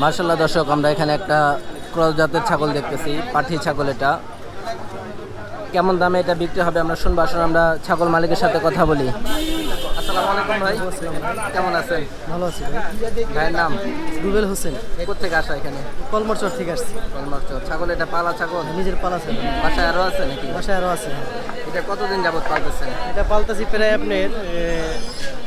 মার্শাল্লাহ দর্শক, আমরা এখানে একটা ক্রস জাতের ছাগল দেখতেছি, পাঠি ছাগল। এটা কেমন দামে এটা বিক্রি হবে আমরা শুনবো। আসলে আমরা ছাগল মালিকের সাথে কথা বলি। আসসালামু আলাইকুম ভাই, কেমন আছেন? ভালো আছি ভাইয়ের নাম? রুবেল হোসেন। কোথেকে আসা এখানে? কলমরচর থেকে আসছি। কলমারচর। ছাগল এটা পালা ছাগল? নিজের পালা ছাগল। বাসায় আরও আছে নাকি? বাসায় আরও আছে। এটা কতদিন যাবত পালতেছেন? এটা পালতাছি প্রায় আপনার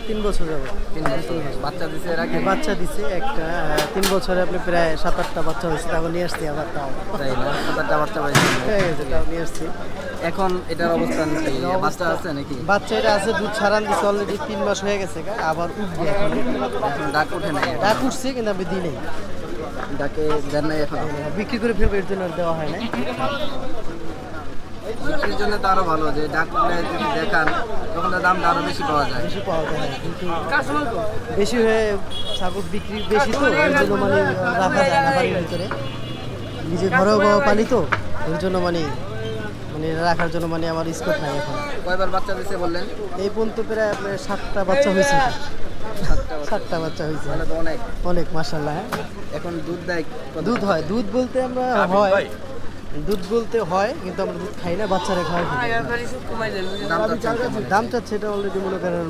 3 বছর যাবে। 3 বছর। বাচ্চা দিছে এর আগে? বাচ্চা দিছে একটা 3 বছরে আপনি প্রায় 7-8টা বাচ্চা হয়েছে। তারপর নিয়ে আসছি আবার তাও তাই না? 7-8টা বাচ্চা পাইছে। হয়ে গেছে, তাও নিয়ে আসছি। এখন এটার অবস্থান কি? বাচ্চা আছে নাকি? বাচ্চা এটা আছে, দুধ ছাড়ান দিচ্ছে অলরেডি 3 মাস হয়ে গেছে। আবার উঠবে এখন। এখন ডাক উঠে নাই? ডাক উঠছে কিন্তু আমি দিই নাই। ডাকে দেন নাই এখন? বিক্রি করে ফেলবো, এর জন্য আর দেওয়া হয় না। বিক্রির জন্য তো আরো ভালো, যে ডাক উঠলে যদি দেখান তখন তো দামটা আরো বেশি পাওয়া যায়। বেশি পাওয়া যায় না, কিন্তু বেশি হয়ে ছাগল বিক্রি বেশি তো এর জন্য মানে রাখা যায় না বাড়ির ভিতরে। নিজে ঘরেও পালি তো এর জন্য মানে রাখার জন্য মানে আমার স্কোপ নাই এখন। কয়বার বাচ্চা দিছে বললেন? এই পর্যন্ত প্রায় আপনার 7টা বাচ্চা হয়েছে। 7টা বাচ্চা হয়েছে, তাহলে তো অনেক অনেক মাশাআল্লাহ। হ্যাঁ, এখন দুধ দেয় কত? দুধ হয়, দুধ বলতে আমরা হয়, দুধ বলতে হয় কিন্তু আমরা দুধ খাই না, বাচ্চারা খাই। দাম তো কেমন? দাম চাচ্ছে এটা অলরেডি মনে করেন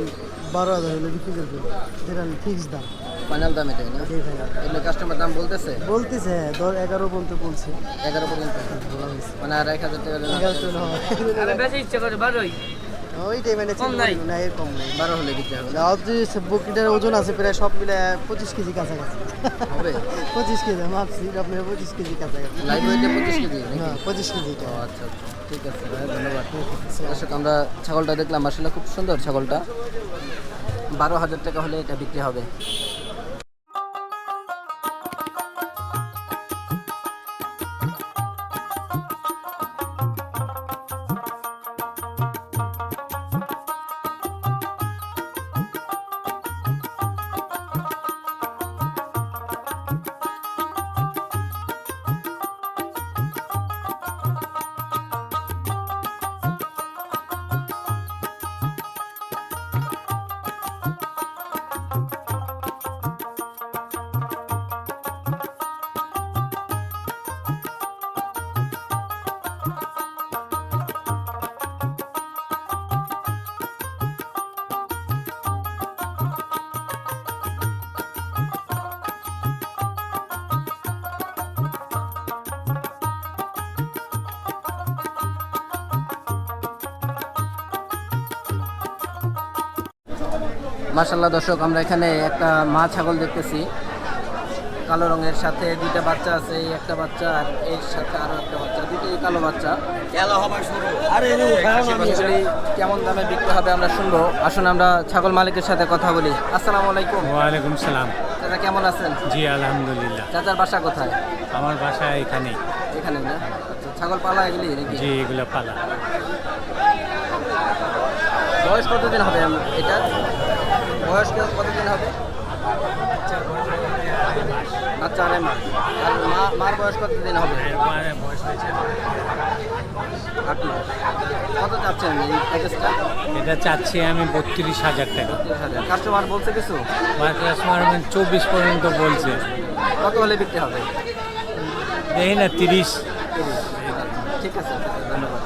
12,000 হলে বিক্রি করবে, যেটা ফিক্স দাম। ফাইনাল দাম এটাই না? এটাই final। এগুলো কাস্টমার দাম বলতেছে? বলতেছে 11 পর্যন্ত বলছে। 11 পর্যন্ত বলা হয়েছে। মানে আর 1,000 টাকা দিলে 11 তো না হয়। ওইটাই মানে না, এর কম নাই। 12 হলে বিক্রি হবে। আর যে বকরিটার ওজন আছে প্রায় সব মিলে 25 কেজি কাছাকাছি হবে? 25 কেজি মাপছি আপনার, 25 কেজি কাছাকাছি। লাইভ ওয়েটে 25 কেজি নাকি? হ্যাঁ, 25 কেজি। ও আচ্ছা আচ্ছা, ঠিক আছে ভাই, ধন্যবাদ। দর্শক, আমরা ছাগলটা দেখলাম, আসলে খুব সুন্দর ছাগলটা। 12,000 টাকা হলে এটা বিক্রি হবে। মাশাআল্লাহ দর্শক, আমরা এখানে একটা মা ছাগল দেখতেছি, কালো রঙের, সাথে 2টা বাচ্চা আছে। এই একটা বাচ্চা আর এর সাথে আরো একটা বাচ্চা, দুটোই কালো বাচ্চা। এগুলি কেমন দামে বিক্রি হবে আমরা শুনবো। আসুন আমরা ছাগল মালিকের সাথে কথা বলি। আসসালামু আলাইকুম। ওয়ালাইকুম সালাম। চাচা কেমন আছেন? জি আলহামদুলিল্লাহ। চাচার বাসা কোথায়? আমার বাসা এখানেই। এখানে না? আচ্ছা, ছাগল পালা এগুলি নাকি? জি, এগুলো পালা। বয়স কতদিন হবে এটা? বয়স কতদিন হবে? আচ্ছা, 2.5 মাস। আর মার বয়স কতদিন হবে? বয়স হয়েছে 8 মাস। কত চাচ্ছেন এই প্যাকেজটা? এটা চাচ্ছি আমি 32,000 টাকা। 30,000। কাস্টমার বলছে কিছু? কাস্টমার 24 পর্যন্ত বলছে। কত হলে বিক্রি হবে? দেখি না 30। ঠিক আছে, ধন্যবাদ।